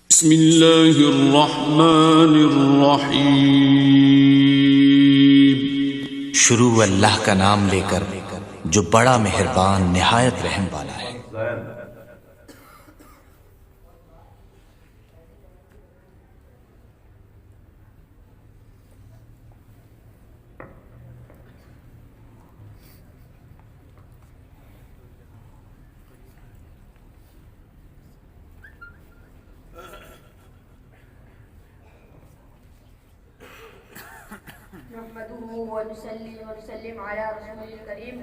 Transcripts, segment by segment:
بسم اللہ الرحمن الرحیم۔ شروع اللہ کا نام لے کر جو بڑا مہربان نہایت رحم والا ہے۔ نحمده ونصلي ونسلم على رسول الكريم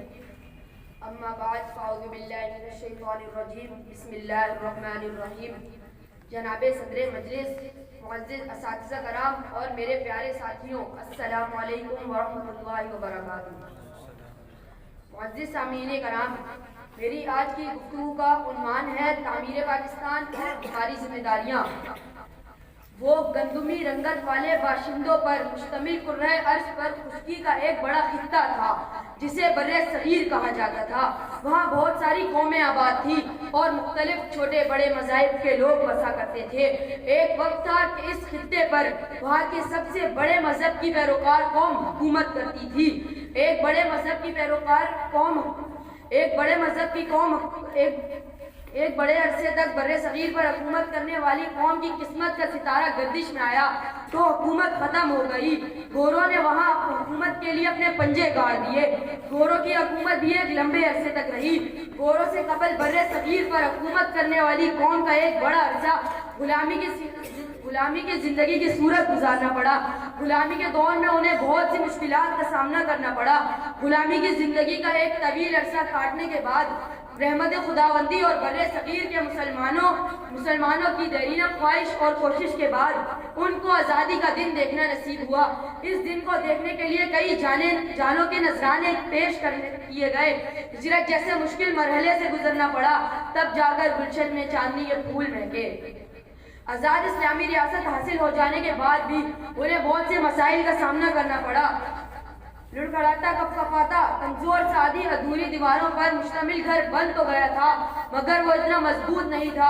اما بعد فاعوذ باللہ من الشیطان الرجیم بسم اللہ الرحمن الرحیم۔ جناب صدر مجلس، معزز اساتذہ کرام اور میرے پیارے ساتھیوں، السلام علیکم ورحمۃ اللہ وبرکاتہ۔ معزز سامعین کرام، میری آج کی گفتگو کا عنوان ہے تعمیر پاکستان اور ہماری ذمہ داریاں۔ وہ گندمی رنگت والے باشندوں پر مشتمل کرۂ ارض پر خشکی کا ایک بڑا خطہ تھا جسے بر صغیر کہا جاتا تھا۔ وہاں بہت ساری قومیں آباد تھی اور مختلف چھوٹے بڑے مذاہب کے لوگ بسا کرتے تھے۔ ایک وقت تھا کہ اس خطے پر وہاں کے سب سے بڑے مذہب کی پیروکار قوم حکومت کرتی تھی۔ ایک بڑے مذہب کی قوم ایک بڑے عرصے تک بر صغیر پر حکومت کرنے والی قوم کی قسمت کا ستارہ گردش میں آیا تو حکومت ختم ہو گئی۔ گوروں نے وہاں حکومت کے لیے اپنے پنجے گاڑ دیے۔ گوروں کی حکومت بھی ایک لمبے عرصے تک رہی۔ گوروں سے قبل بر صغیر پر حکومت کرنے والی قوم کا ایک بڑا عرصہ غلامی کی زندگی کی صورت گزارنا پڑا۔ غلامی کے دور میں انہیں بہت سی مشکلات کا سامنا کرنا پڑا۔ غلامی کی زندگی کا ایک طویل عرصہ کاٹنے کے بعد رحمت خداوندی اور بر صغیر کے مسلمانوں کی دیرینہ خواہش اور کوشش کے بعد ان کو آزادی کا دن دیکھنا نصیب ہوا۔ اس دن کو دیکھنے کے لیے کئی جانوں کے نذرانے پیش کیے گئے۔ ہجرت جیسے مشکل مرحلے سے گزرنا پڑا، تب جا کر گلشن میں چاندنی کے پھول مہکے۔ آزاد اسلامی ریاست حاصل ہو جانے کے بعد بھی انہیں بہت سے مسائل کا سامنا کرنا پڑا۔ لڑکھڑاتا کپکپاتا کمزور سادی ادھوری دیواروں پر مشتمل گھر بن تو گیا تھا، مگر وہ اتنا مضبوط نہیں تھا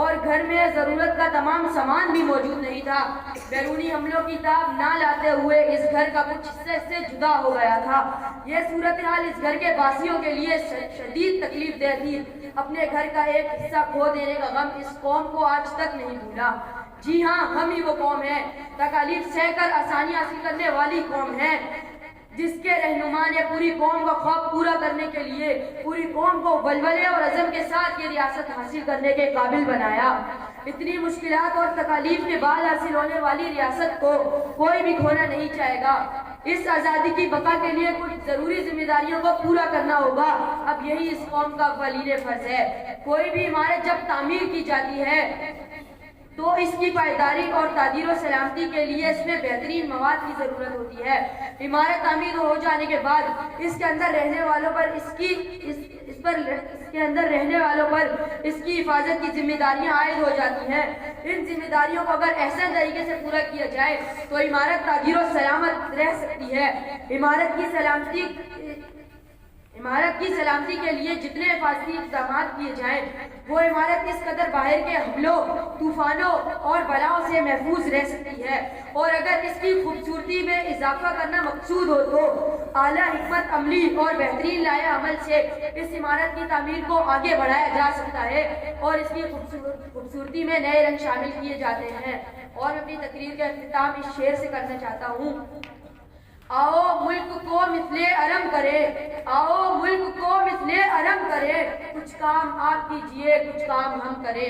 اور گھر میں ضرورت کا تمام سامان بھی موجود نہیں تھا۔ بیرونی حملوں کی تاب نہ لاتے ہوئے اس گھر کا کچھ حصہ اس سے جدا ہو گیا تھا۔ یہ صورتحال اس گھر کے باسیوں کے لیے شدید تکلیف دہ تھی۔ اپنے گھر کا ایک حصہ کھو دینے کا غم اس قوم کو آج تک نہیں بھولا۔ جی ہاں، ہم ہی وہ قوم ہیں، تکالیف سہ کر آسانی حاصل کرنے والی قوم ہے، جس کے رہنما نے پوری قوم کا خواب پورا کرنے کے لیے پوری قوم کو ولولے اور عزم کے ساتھ یہ ریاست حاصل کرنے کے قابل بنایا۔ اتنی مشکلات اور تکالیف کے بعد حاصل ہونے والی ریاست کو کوئی بھی کھونا نہیں چاہے گا۔ اس آزادی کی بقا کے لیے کچھ ضروری ذمہ داریوں کو پورا کرنا ہوگا۔ اب یہی اس قوم کا اولین فرض ہے۔ کوئی بھی عمارت جب تعمیر کی جاتی ہے تو اس کی پائیداری اور تعدیر و سلامتی کے لیے اس میں بہترین مواد کی ضرورت ہوتی ہے۔ عمارت تعمیر ہو جانے کے بعد اس کے اندر رہنے والوں پر اس کی حفاظت کی ذمہ داریاں عائد ہو جاتی ہیں۔ ان ذمہ داریوں کو اگر احسن طریقے سے پورا کیا جائے تو عمارت تعدیر و سلامت رہ سکتی ہے۔ عمارت کی سلامتی کے لیے جتنے حفاظتی اقدامات کیے جائیں وہ عمارت اس قدر باہر کے حملوں، طوفانوں اور بلاؤں سے محفوظ رہ سکتی ہے۔ اور اگر اس کی خوبصورتی میں اضافہ کرنا مقصود ہو تو اعلیٰ حکمت عملی اور بہترین لائحہ عمل سے اس عمارت کی تعمیر کو آگے بڑھایا جا سکتا ہے اور اس کی خوبصورتی میں نئے رنگ شامل کیے جاتے ہیں۔ اور اپنی تقریر کا اختتام اس شعر سے کرنا چاہتا ہوں: آؤ ملک کو مثل ارم کرے، آؤ ملک کو مثل ارم کرے، کچھ کام آپ کیجئے کچھ کام ہم کریں۔